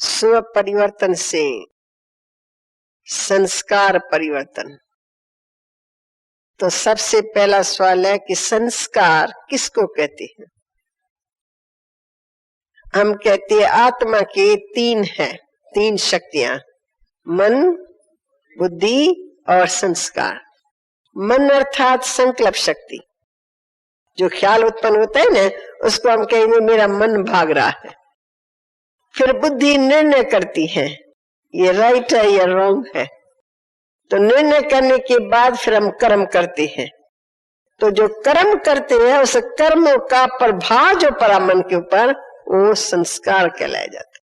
स्व परिवर्तन से संस्कार परिवर्तन। तो सबसे पहला सवाल है कि संस्कार किसको कहते हैं? हम कहते हैं आत्मा के तीन शक्तियां, मन, बुद्धि और संस्कार। मन अर्थात संकल्प शक्ति, जो ख्याल उत्पन्न होता है ना, उसको हम कहेंगे मेरा मन भाग रहा है। फिर बुद्धि निर्णय करती है, ये राइट है या रॉन्ग है। तो निर्णय करने के बाद फिर हम कर्म करते हैं। तो जो कर्म करते हैं उस कर्मों का प्रभाव जो पड़ा मन के ऊपर, वो संस्कार कहलाया जाता है।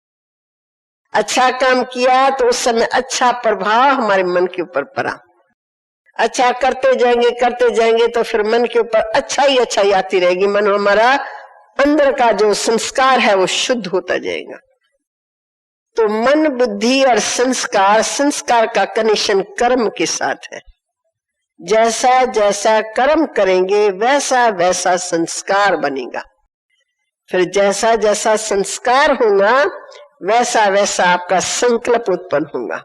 अच्छा काम किया तो उस समय अच्छा प्रभाव हमारे मन के ऊपर पड़ा। अच्छा करते जाएंगे तो फिर मन के ऊपर अच्छा ही आती रहेगी। मन हमारा अंदर का जो संस्कार है वो शुद्ध होता जाएगा। तो मन, बुद्धि और संस्कार का कनेक्शन कर्म के साथ है। जैसा जैसा कर्म करेंगे वैसा वैसा संस्कार बनेगा। फिर जैसा जैसा संस्कार होगा वैसा वैसा आपका संकल्प उत्पन्न होगा,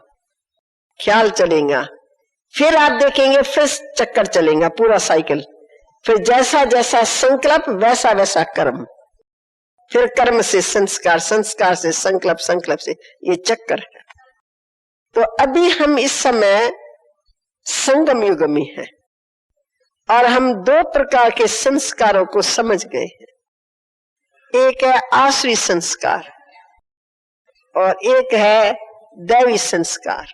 ख्याल चलेगा। फिर आप देखेंगे फिर चक्कर चलेगा, पूरा साइकिल। फिर जैसा जैसा संकल्प वैसा वैसा कर्म, फिर कर्म से संस्कार, संस्कार से संकल्प, संकल्प से, ये चक्कर है। तो अभी हम इस समय संगम युग में हैं और हम दो प्रकार के संस्कारों को समझ गए हैं। एक है आश्रित संस्कार और एक है दैवी संस्कार।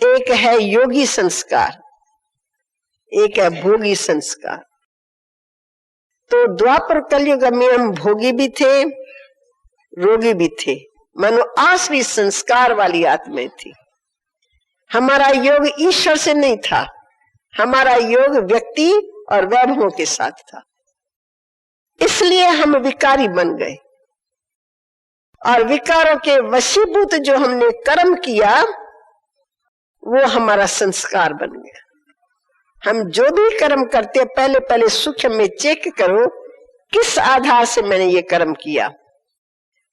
एक है योगी संस्कार, एक है भोगी संस्कार। तो द्वापर कलयुग में हम भोगी भी थे, रोगी भी थे, मानो आश्रित संस्कार वाली आत्माएं थी। हमारा योग ईश्वर से नहीं था, हमारा योग व्यक्ति और वैभवों के साथ था। इसलिए हम विकारी बन गए और विकारों के वशीभूत जो हमने कर्म किया वो हमारा संस्कार बन गया। हम जो भी कर्म करते पहले पहले सूक्ष्म में चेक करो, किस आधार से मैंने ये कर्म किया।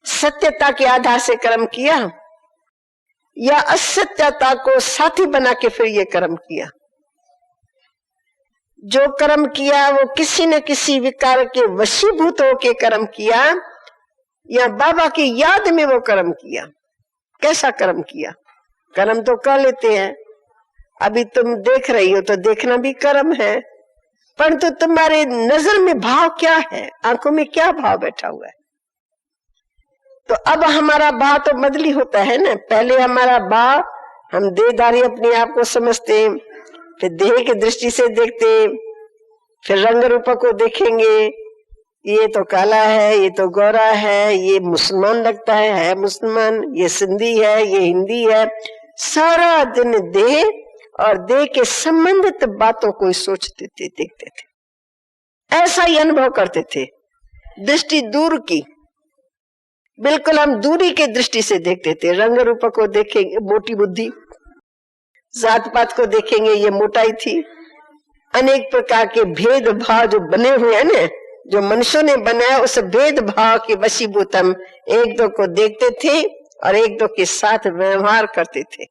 सत्यता के आधार से कर्म किया या असत्यता को साथी बना के फिर ये कर्म किया। जो कर्म किया वो किसी न किसी विकार के वशीभूत होके कर्म किया या बाबा की याद में वो कर्म किया। कैसा कर्म किया? कर्म तो कर लेते हैं, अभी तुम देख रही हो तो देखना भी कर्म है, परंतु तुम्हारे नजर में भाव क्या है, आंखों में क्या भाव बैठा हुआ है। तो अब हमारा भाव तो बदली होता है ना। पहले हमारा भाव, हम देहधारी अपने आप को समझते, फिर देह की दृष्टि से देखते, फिर रंग रूप को देखेंगे, ये तो काला है, ये तो गोरा है, ये मुसलमान लगता है मुसलमान, ये सिंधी है, ये हिंदी है। सारा दिन देह और देह के संबंधित बातों को सोचते थे, देखते थे, ऐसा ही अनुभव करते थे। दृष्टि दूर की, बिल्कुल हम दूरी के दृष्टि से देखते थे। रंग रूप को देखेंगे, मोटी बुद्धि, जात पात को देखेंगे, ये मोटाई थी। अनेक प्रकार के भेदभाव जो बने हुए हैं ना, जो मनुष्यों ने बनाया, उस भेदभाव के वशीभूत हम एक दो को देखते थे और एक दो के साथ व्यवहार करते थे।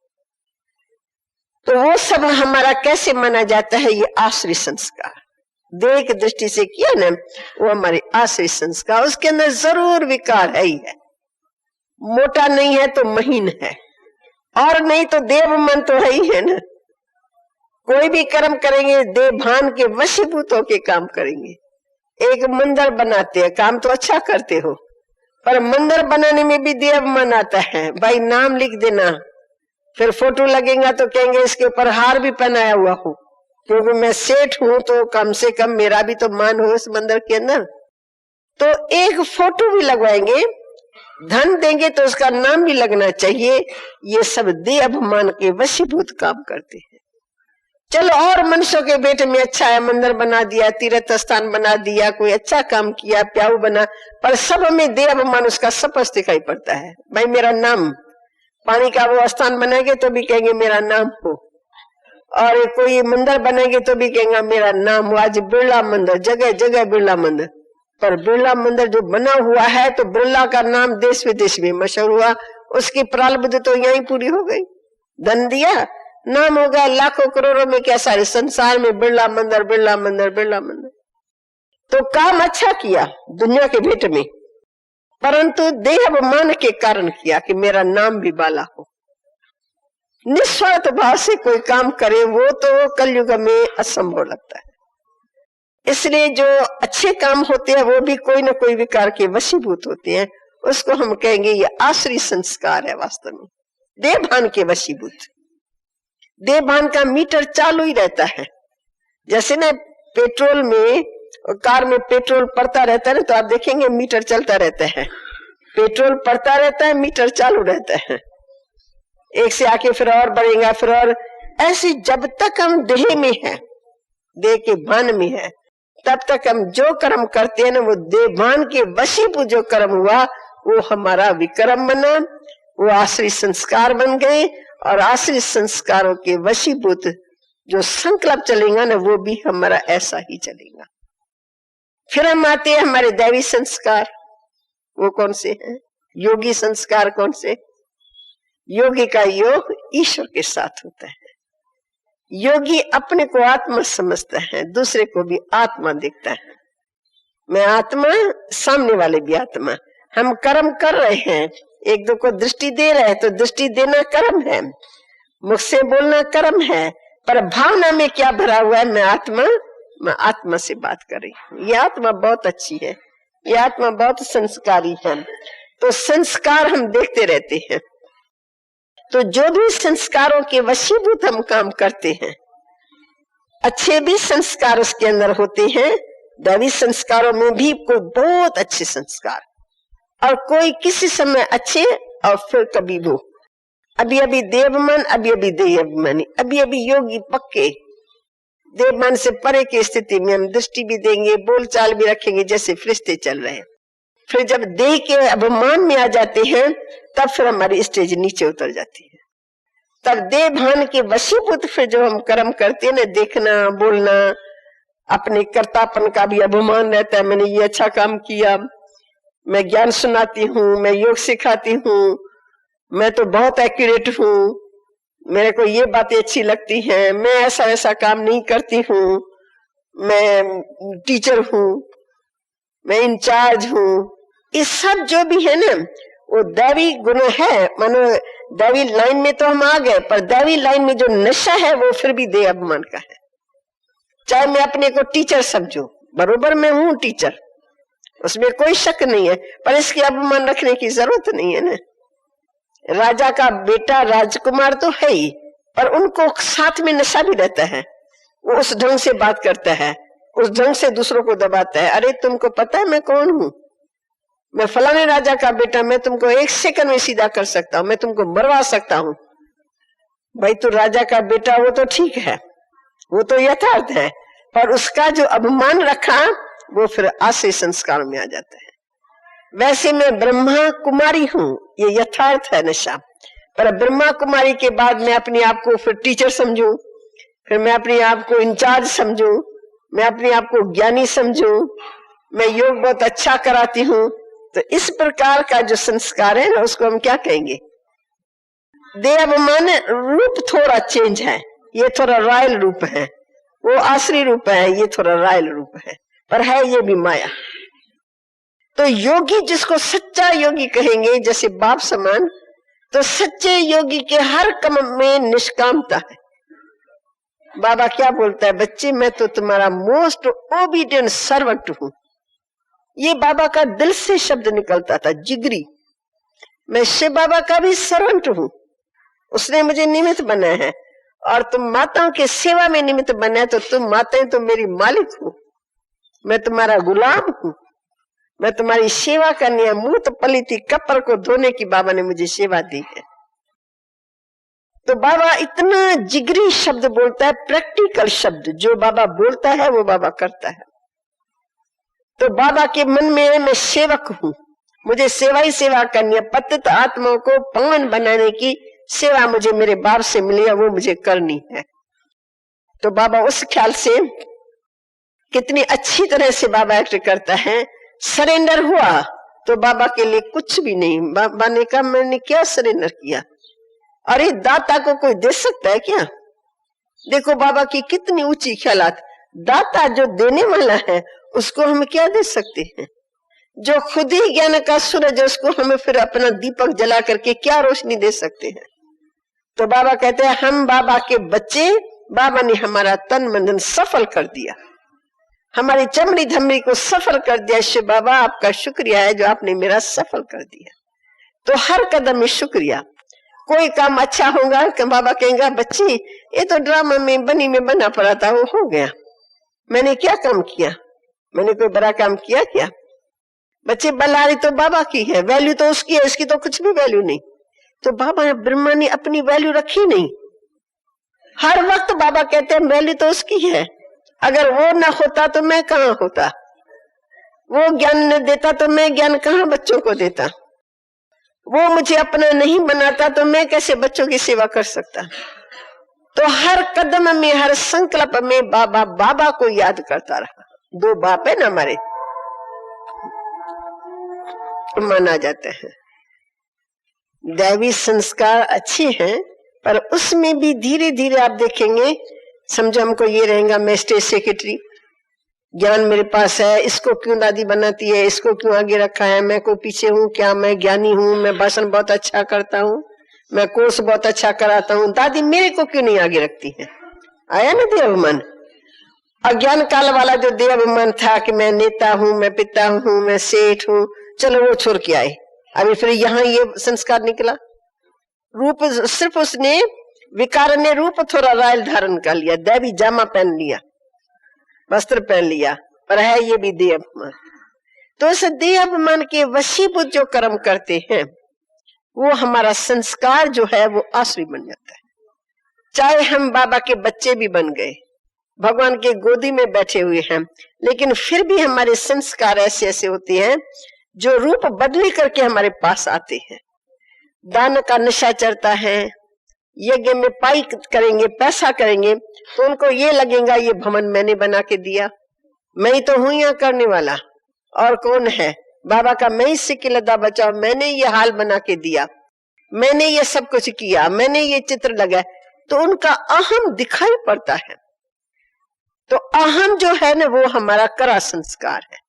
तो वो सब हमारा कैसे माना जाता है? ये आश्रित संस्कार। देह की दृष्टि से किया ना, वो हमारे आश्रित संस्कार। उसके अंदर जरूर विकार है ही है। मोटा नहीं है तो महीन है, और नहीं तो देव मन तो है ही है ना। कोई भी कर्म करेंगे देव भान के वशीभूत होके काम करेंगे। एक मंदिर बनाते हैं, काम तो अच्छा करते हो, पर मंदिर बनाने में भी देव मन आता है। भाई नाम लिख देना, फिर फोटो लगेगा तो कहेंगे इसके ऊपर हार भी पहनाया हुआ हो, क्योंकि मैं सेठ हूं तो कम से कम मेरा भी तो मान हो इस मंदिर के अंदर। तो एक फोटो भी लगवाएंगे, धन देंगे तो उसका नाम भी लगना चाहिए। ये सब देह अभिमान के वशीभूत काम करते हैं। चलो और मनुष्यों के बेटे में अच्छा है, मंदिर बना दिया, तीर्थ स्थान बना दिया, कोई अच्छा काम किया, प्याऊ बना, पर सब में देह अभिमान उसका स्पष्ट दिखाई पड़ता है। भाई मेरा नाम, पानी का वो स्थान बनाएंगे तो भी कहेंगे मेरा नाम हो, और कोई मंदिर बनेंगे तो भी कहेंगे मेरा नाम हो। आज बिरला मंदिर, जगह जगह बिरला मंदिर, पर बिरला मंदिर जो बना हुआ है तो बिरला का नाम देश विदेश में मशहूर हुआ, उसकी प्रारब्ध तो यहीं पूरी हो गई। धन दिया, नाम हो गया लाखों करोड़ों में, क्या सारे संसार में बिरला मंदिर बिरला मंदिर बिरला मंदिर। तो काम अच्छा किया दुनिया के भेंट में, परंतु देह अभिमान के कारण किया कि मेरा नाम भी बाला हो। निस्वार्थ भाव से कोई काम करे वो तो कलयुग में असंभव लगता है। इसलिए जो अच्छे काम होते हैं वो भी कोई ना कोई विकार के वशीभूत होते हैं, उसको हम कहेंगे ये आश्रित संस्कार है। वास्तव में देहभान के वशीभूत, देहभान का मीटर चालू ही रहता है। जैसे ना पेट्रोल में, कार में पेट्रोल पड़ता रहता है ना, तो आप देखेंगे मीटर चलता रहता है, पेट्रोल पड़ता रहता है, मीटर चालू रहता है, एक से आके फिर और बढ़ेगा फिर और। ऐसे जब तक हम देह में है, देह के भान में है, तब तक हम जो कर्म करते हैं ना वो देहभान के वशीभूत जो कर्म हुआ वो हमारा विक्रम बना, वो आश्रित संस्कार बन गए। और आश्रित संस्कारों के वशीभूत जो संकल्प चलेगा ना वो भी हमारा ऐसा ही चलेगा। फिर हम आते हैं हमारे दैवी संस्कार, वो कौन से हैं? योगी संस्कार कौन से? योगी का योग ईश्वर के साथ होता है। योगी अपने को आत्मा समझता है, दूसरे को भी आत्मा देखता है। मैं आत्मा, सामने वाले भी आत्मा। हम कर्म कर रहे हैं, एक दो को दृष्टि दे रहे हैं तो दृष्टि देना कर्म है, मुख से बोलना कर्म है, पर भावना में क्या भरा हुआ है? मैं आत्मा से बात कर रही हूँ। ये आत्मा बहुत अच्छी है, ये आत्मा बहुत संस्कारी है। तो संस्कार हम देखते रहते हैं। तो जो भी संस्कारों के वशीभूत हम काम करते हैं, अच्छे भी संस्कार उसके अंदर होते हैं। दैवी संस्कारों में भी कोई बहुत अच्छे संस्कार, और कोई किसी समय अच्छे और फिर कभी वो, अभी अभी देवमन, अभी अभी देवमनी, अभी अभी योगी पक्के। देवमन से परे की स्थिति में हम दृष्टि भी देंगे, बोलचाल भी रखेंगे जैसे फरिश्ते चल रहे हैं। फिर जब देह के अभिमान में आ जाते हैं तब फिर हमारी स्टेज नीचे उतर जाती है। तब देह भान के वशीभूत फिर जो हम कर्म करते हैं ना, देखना बोलना, अपने कर्तापन का भी अभिमान रहता है, मैंने ये अच्छा काम किया, मैं ज्ञान सुनाती हूँ, मैं योग सिखाती हूँ, मैं तो बहुत एक्यूरेट हूँ, मेरे को ये बातें अच्छी लगती हैं, मैं ऐसा ऐसा काम नहीं करती हूँ, मैं टीचर हूँ, मैं इंचार्ज हूँ। इस सब जो भी है ना वो दैवी गुण है। मानो दैवी लाइन में तो हम आ गए, पर दैवी लाइन में जो नशा है वो फिर भी देह अभिमान का है। चाहे मैं अपने को टीचर समझू, बरोबर मैं हूँ टीचर, उसमें कोई शक नहीं है, पर इसके अभिमान रखने की जरूरत नहीं है ना। राजा का बेटा राजकुमार तो है ही, पर उनको साथ में नशा भी रहता है। वो उस ढंग से बात करता है, उस ढंग से दूसरों को दबाता है। अरे तुमको पता है मैं कौन हूँ? मैं फलाने राजा का बेटा, मैं तुमको 1 सेकंड में सीधा कर सकता हूँ, मैं तुमको मरवा सकता हूँ। भाई तू राजा का बेटा, वो तो ठीक है, वो तो यथार्थ है, पर उसका जो अभिमान रखा वो फिर आश्रय संस्कार में आ जाता है। वैसे मैं ब्रह्मा कुमारी हूँ, ये यथार्थ है नशा, पर ब्रह्मा कुमारी के बाद मैं अपने आप को फिर टीचर समझू, फिर मैं अपने आप को इंचार्ज समझू, मैं अपने आप को ज्ञानी समझू, मैं योग बहुत अच्छा कराती हूँ। तो इस प्रकार का जो संस्कार है ना उसको हम क्या कहेंगे? देह अभिमान रूप थोड़ा चेंज है, ये थोड़ा रॉयल रूप है, वो आश्री रूप है, ये थोड़ा रॉयल रूप है, पर है ये भी माया। तो योगी जिसको सच्चा योगी कहेंगे, जैसे बाप समान, तो सच्चे योगी के हर काम में निष्कामता है। बाबा क्या बोलता है? बच्चे मैं तो तुम्हारा मोस्ट ओबीडियंट सर्वेंट हूं। ये बाबा का दिल से शब्द निकलता था, जिगरी। मैं शिव बाबा का भी सर्वेंट हूं, उसने मुझे निमित्त बनाया है, और तुम माताओं के सेवा में निमित्त बनाया, तो तुम माताएं तो मेरी मालिक हो, मैं तुम्हारा गुलाम हूं, मैं तुम्हारी सेवा करनी है। मूत पलिती कपर को धोने की बाबा ने मुझे सेवा दी है। तो बाबा इतना जिगरी शब्द बोलता है, प्रैक्टिकल शब्द, जो बाबा बोलता है वो बाबा करता है। तो बाबा के मन में है मैं सेवक हूं, मुझे सेवा ही सेवा करनी है, पतित आत्माओं को पावन बनाने की सेवा मुझे मेरे बाप से मिली है, वो मुझे करनी है। तो बाबा उस ख्याल से कितनी अच्छी तरह से बाबा एक्ट करता है। सरेंडर हुआ तो बाबा के लिए कुछ भी नहीं। बाबा ने कहा मैंने क्या सरेंडर किया? अरे दाता को कोई दे सकता है क्या? देखो बाबा की कितनी ऊंची ख्यालात। दाता जो देने वाला है उसको हम क्या दे सकते हैं? जो खुद ही ज्ञान का सूरज है उसको हमें फिर अपना दीपक जला करके क्या रोशनी दे सकते हैं? तो बाबा कहते हैं हम बाबा के बच्चे, बाबा ने हमारा तन मन सफल कर दिया, हमारी चमड़ी धमड़ी को सफल कर दिया। शिव बाबा आपका शुक्रिया है जो आपने मेरा सफल कर दिया। तो हर कदम में शुक्रिया। कोई काम अच्छा होगा कि बाबा कहेंगे बच्ची ये तो ड्रामा में बनी में बना पड़ा था, वो हो गया। मैंने क्या काम किया? मैंने कोई बड़ा काम किया क्या? बच्चे बलारी तो बाबा की है, वैल्यू तो उसकी है, इसकी तो कुछ भी वैल्यू नहीं। तो बाबा ब्रह्मा ने अपनी वैल्यू रखी नहीं। हर वक्त बाबा कहते हैं वैल्यू तो उसकी है, अगर वो ना होता तो मैं कहाँ होता, वो ज्ञान न देता तो मैं ज्ञान कहाँ बच्चों को देता, वो मुझे अपना नहीं बनाता तो मैं कैसे बच्चों की सेवा कर सकता। तो हर कदम में, हर संकल्प में बाबा बाबा को याद करता रहा। दो बाप है ना हमारे, माना जाता है। दैवी संस्कार अच्छे हैं पर उसमें भी धीरे धीरे आप देखेंगे, समझो हमको ये रहेगा मैं स्टेट सेक्रेटरी, ज्ञान मेरे पास है, इसको क्यों दादी बनाती है, इसको क्यों आगे रखा है, मैं को पीछे हूँ क्या, मैं ज्ञानी हूँ, मैं भाषण बहुत अच्छा करता हूँ, मैं कोर्स बहुत अच्छा कराता हूँ, दादी मेरे को क्यों नहीं आगे रखती है? आया ना देवाभिमान। अज्ञान काल वाला जो देवाभिमान था कि मैं नेता हूँ, मैं पिता हूँ, मैं सेठ हूँ, चलो वो छोड़ के आए। अभी फिर यहाँ ये संस्कार निकला। रूप सिर्फ उसने, विकार ने रूप थोड़ा रायल धारण कर लिया, दैवी जामा पहन लिया, वस्त्र पहन लिया, पर है ये भी देह अभिमान। तो इस देह अभिमान के वशीभूत जो कर्म करते हैं वो हमारा संस्कार जो है वो आसुरी बन जाता है। चाहे हम बाबा के बच्चे भी बन गए, भगवान के गोदी में बैठे हुए हैं, लेकिन फिर भी हमारे संस्कार ऐसे ऐसे होते हैं जो रूप बदली करके हमारे पास आते हैं। दान का नशा चढ़ता है, यज्ञ में पाई करेंगे, पैसा करेंगे तो उनको ये लगेगा ये भवन मैंने बना के दिया, मैं ही तो हूं यहाँ करने वाला, और कौन है? बाबा का मैं ही सिक्के लदा बचाओ, मैंने ये हाल बना के दिया, मैंने ये सब कुछ किया, मैंने ये चित्र लगाया, तो उनका अहम दिखाई पड़ता है। तो अहम जो है ना वो हमारा करा संस्कार है,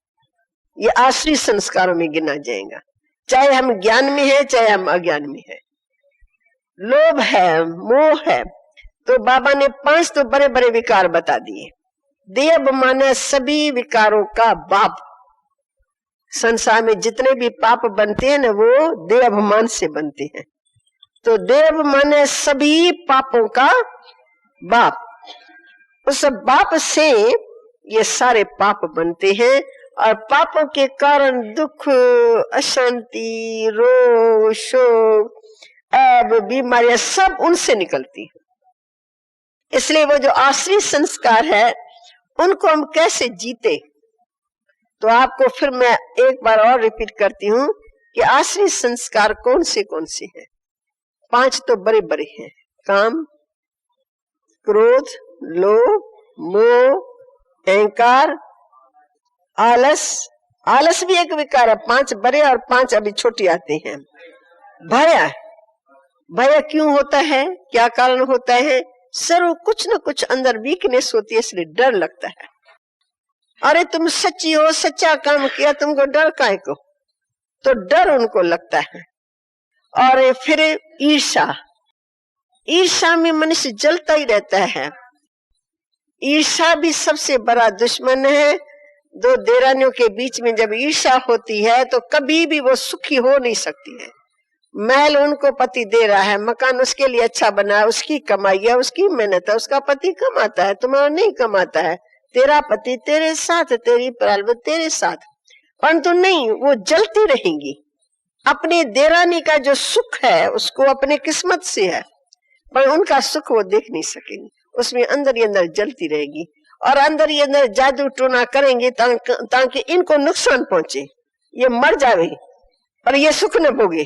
ये आश्री संस्कारों में गिना जाएगा, चाहे हम ज्ञान में है चाहे हम अज्ञान में है। लोभ है, मोह है, तो बाबा ने 5 तो बड़े बड़े विकार बता दिए। देव माने सभी विकारों का बाप। संसार में जितने भी पाप बनते हैं ना वो देवाभिमान से बनते हैं। तो देव माने सभी पापों का बाप, उस बाप से ये सारे पाप बनते हैं और पापों के कारण दुख, अशांति, रोग, शोक, अब बीमारियां सब उनसे निकलती है। इसलिए वो जो आश्रित संस्कार है उनको हम कैसे जीते, तो आपको फिर मैं एक बार और रिपीट करती हूँ कि आश्रित संस्कार कौन से हैं। 5 तो बड़े बड़े हैं, काम, क्रोध, लोभ, मोह, अहंकार, आलस। आलस भी एक विकार है, 5 बड़े और 5 अभी छोटे आते हैं। भय, भय क्यों होता है, क्या कारण होता है? सर्व कुछ न कुछ अंदर वीकनेस होती है, इसलिए डर लगता है। अरे तुम सच्ची हो, सच्चा काम किया, तुमको डर काहे को? तो डर उनको लगता है। और फिर ईर्षा, ईर्षा में मनुष्य जलता ही रहता है। ईर्षा भी सबसे बड़ा दुश्मन है। 2 देरानियों के बीच में जब ईर्षा होती है तो कभी भी वो सुखी हो नहीं सकती है। महल उनको पति दे रहा है, मकान उसके लिए अच्छा बना है, उसकी कमाई है, उसकी मेहनत है, उसका पति कमाता है, तुम्हारा नहीं कमाता है, तेरा पति तेरे साथ, तेरी प्रारब्ध तेरे साथ, परंतु नहीं, वो जलती रहेंगी। अपने देरानी का जो सुख है उसको अपने किस्मत से है, पर उनका सुख वो देख नहीं सकेंगी, उसमें अंदर ही अंदर जलती रहेगी और अंदर ही अंदर जादू टोना करेंगे ताकि इनको नुकसान पहुंचे, ये मर जावे और ये सुख न भोगे,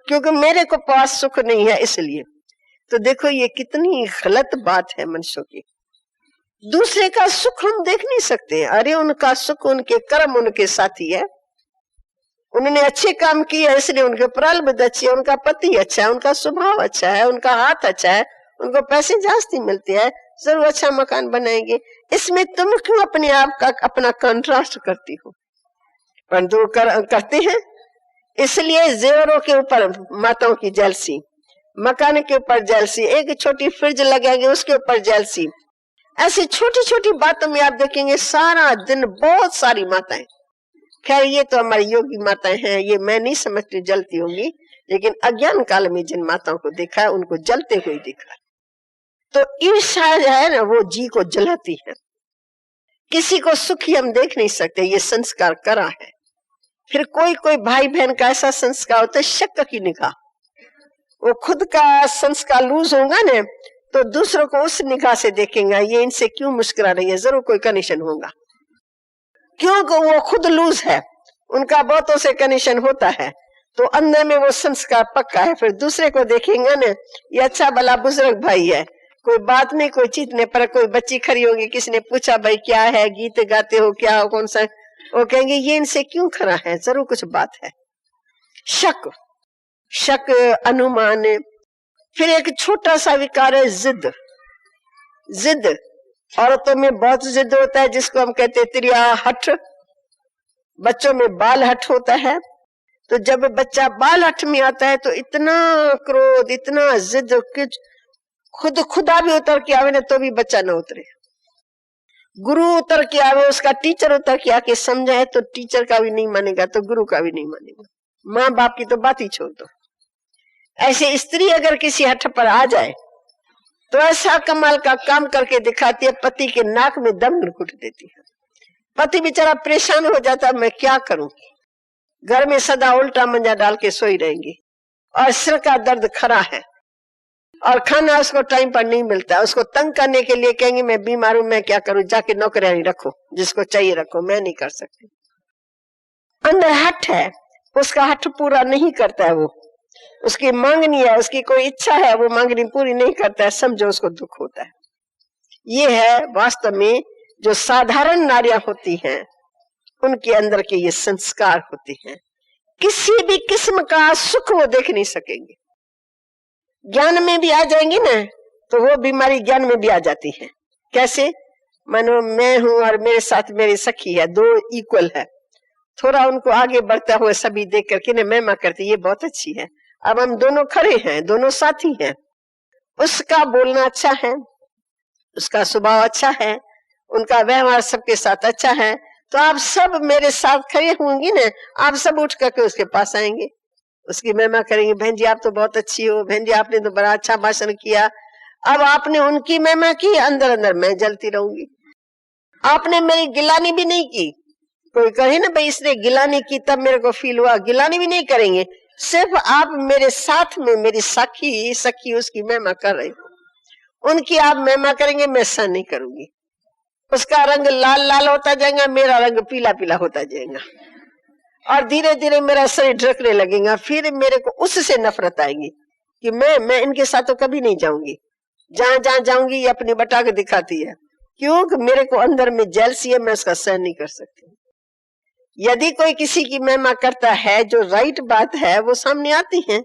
क्योंकि मेरे को पास सुख नहीं है इसलिए। तो देखो ये कितनी गलत बात है मनुष्यों की। दूसरे का सुख हम देख नहीं सकते। अरे उनका सुख, उनके कर्म उनके साथी है, उन्होंने अच्छे काम किए इसलिए उनके प्रारब्ध अच्छे, उनका पति अच्छा है, उनका स्वभाव अच्छा है, उनका हाथ अच्छा है, उनको पैसे जास्ती मिलते हैं, जरूर अच्छा मकान बनाएंगे। इसमें तुम क्यों अपने आप का अपना कंट्रास्ट करती हो? परंतु करते हैं। इसलिए जेवरों के ऊपर माताओं की जेलसी, मकान के ऊपर जेलसी, एक छोटी फ्रिज लगाएंगे उसके ऊपर जेलसी। ऐसी छोटी छोटी बातों में आप देखेंगे सारा दिन बहुत सारी माताएं। खैर ये तो हमारी योगी माताएं हैं, ये मैं नहीं समझती जलती होंगी, लेकिन अज्ञान काल में जिन माताओं को देखा है उनको जलते हुए देखा। तो ईर्ष्या जो है ना वो जी को जलाती है। किसी को सुखी हम देख नहीं सकते, ये संस्कार करा है। फिर कोई कोई भाई बहन का ऐसा संस्कार होता है शक की निगाह, वो खुद का संस्कार लूज होगा ना तो दूसरों को उस निगाह से देखेंगे, ये इनसे क्यों मुस्कुरा रही है, जरूर कोई कनेक्शन होगा। क्योंकि वो खुद लूज है, उनका बहुतों से कनेक्शन होता है, तो अंदर में वो संस्कार पक्का है। फिर दूसरे को देखेंगे ना, ये अच्छा भला बुजुर्ग भाई है, कोई बात नहीं, कोई चीज नहीं, पर कोई बच्ची खड़ी होगी, किसी ने पूछा भाई क्या है, गीत गाते हो क्या हो, कौन सा, वो कहेंगे ये इनसे क्यों खड़ा है, जरूर कुछ बात है। शक, शक, अनुमान। फिर एक छोटा सा विकार है जिद। जिद औरतों में बहुत जिद होता है, जिसको हम कहते हैं त्रिया हठ। बच्चों में बाल हठ होता है, तो जब बच्चा बाल हठ में आता है तो इतना क्रोध, इतना जिद, कुछ खुदा भी उतर के आवे ना तो भी बच्चा न उतरे। गुरु उतर के आवे, उसका टीचर उतर के आके समझाए तो टीचर का भी नहीं मानेगा, तो गुरु का भी नहीं मानेगा। माँ बाप की तो बात ही छोड़ दो। ऐसे स्त्री अगर किसी हठ पर आ जाए तो ऐसा कमाल का काम करके दिखाती है, पति के नाक में दम घुट देती है। पति बेचारा परेशान हो जाता है, मैं क्या करूं, घर में सदा उल्टा मंजा डाल के सोई रहेंगी, और सिर का दर्द खरा है, और खाना उसको टाइम पर नहीं मिलता। उसको तंग करने के लिए कहेंगे मैं बीमार हूं, मैं क्या करूं, जाके नौकरानी रखो, जिसको चाहिए रखो, मैं नहीं कर सकती। अंदर हठ है, उसका हठ पूरा नहीं करता है, वो उसकी मांगनी है, उसकी कोई इच्छा है, वो मांगनी पूरी नहीं करता है, समझो उसको दुख होता है। ये है वास्तव में जो साधारण नारियां होती हैं, उनके अंदर के ये संस्कार होते हैं। किसी भी किस्म का सुख वो देख नहीं सकेंगे। ज्ञान में भी आ जाएंगी ना तो वो बीमारी ज्ञान में भी आ जाती है। कैसे? मानो मैं हूं और मेरे साथ मेरी सखी है, दो इक्वल है, थोड़ा उनको आगे बढ़ता हुआ सभी देख करके ना मैं मां करती ये बहुत अच्छी है, अब हम दोनों खड़े हैं, दोनों साथी हैं। उसका बोलना अच्छा है, उसका स्वभाव अच्छा है, उनका व्यवहार सबके साथ अच्छा है, तो आप सब मेरे साथ खड़े होंगी ना, आप सब उठ करके उसके पास आएंगे, उसकी महिमा करेंगे, बहन जी आप तो बहुत अच्छी हो, बहन जी आपने तो बड़ा अच्छा भाषण किया। अब आपने उनकी महिमा की, अंदर अंदर मैं जलती रहूंगी। आपने मेरी गिलानी भी नहीं की, कोई कहे ना भाई इसने गिलानी की तब मेरे को फील हुआ, गिलानी भी नहीं करेंगे, सिर्फ आप मेरे साथ में मेरी सखी उसकी महिमा कर रही हो, उनकी आप महिमा करेंगे, मैं सहन नहीं करूंगी। उसका रंग लाल लाल होता जाएगा, मेरा रंग पीला पीला होता जाएगा, और धीरे धीरे मेरा शरीर ढकने लगेगा। फिर मेरे को उससे नफरत आएगी कि मैं इनके साथ तो कभी नहीं जाऊंगी, जहां जहां जाऊंगी ये अपनी बटा के दिखाती है, क्योंकि मेरे को अंदर में जेलसी है, मैं उसका सहन नहीं कर सकती। यदि कोई किसी की महिमा करता है जो राइट बात है वो सामने आती है,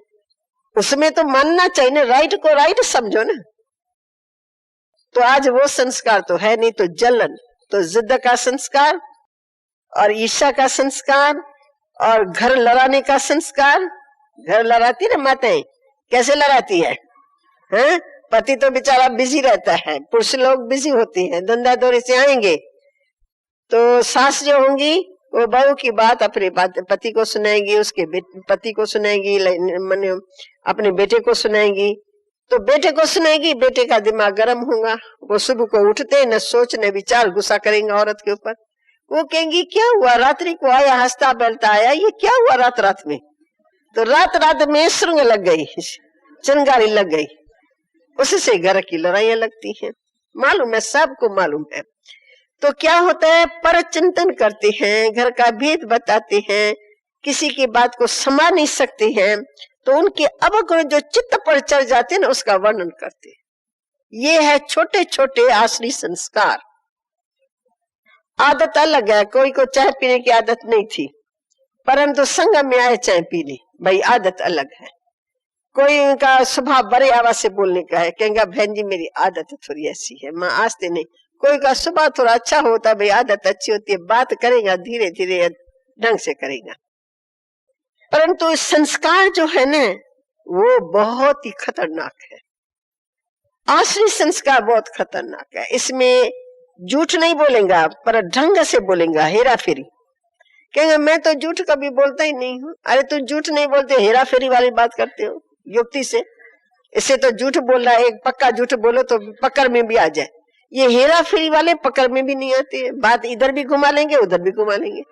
उसमें तो मानना चाहिए ना, राइट को राइट समझो ना। तो आज वो संस्कार तो है नहीं, तो जलन, तो जिद का संस्कार और ईर्ष्या का संस्कार और घर लड़ाने का संस्कार। घर लड़ाती ना माताएं, कैसे लड़ाती है? पति तो बेचारा बिजी रहता है, पुरुष लोग बिजी होती हैं, धंधा दौरे से आएंगे तो सास जो होंगी वो बहू की बात अपने पति को सुनाएगी, उसके पति को सुनाएगी, अपने बेटे को सुनाएगी, तो बेटे को सुनाएगी, बेटे का दिमाग गर्म होगा, वो सुबह को उठते न सोच न विचार गुस्सा करेंगे औरत के ऊपर। वो कहेंगी क्या हुआ, रात्रि को आया हंसता बेलता आया, ये क्या हुआ रात रात में? तो रात रात में श्रृंग लग गई, चिंगारी लग गई, उससे घर की लड़ाइयां लगती हैं। मालूम है, सबको मालूम है। तो क्या होता है, पर चिंतन करते हैं, घर का भेद बताते हैं, किसी की बात को समा नहीं सकते हैं, तो उनके अवगुण जो चित्त पर चढ़ जाते हैं ना उसका वर्णन करते हैं। ये है छोटे छोटे आश्री संस्कार। आदत अलग है, कोई को चाय पीने की आदत नहीं थी, परंतु संगम में आए चाय पी ली, भाई आदत अलग है। कोई का स्वभाव बड़े आवाज से बोलने का है, कहेंगे बहन जी मेरी आदत थोड़ी ऐसी है, मैं आस्ते नहीं। कोई का स्वभाव थोड़ा अच्छा होता है, भाई आदत अच्छी होती है, बात करेगा धीरे धीरे ढंग से करेगा। परंतु संस्कार जो है ना वो बहुत ही खतरनाक है। आश्रय संस्कार बहुत खतरनाक है। इसमें झूठ नहीं बोलेगा पर ढंग से बोलेगा, हेरा फेरी। कहेंगे मैं तो झूठ कभी बोलता ही नहीं हूँ। अरे तुम झूठ नहीं बोलते, हेरा फेरी वाली बात करते हो युक्ति से। इससे तो झूठ बोल रहा है, एक पक्का झूठ बोलो तो पकड़ में भी आ जाए। ये हेरा फेरी वाले पकड़ में भी नहीं आते हैं, बात इधर भी घुमा लेंगे उधर भी घुमा लेंगे,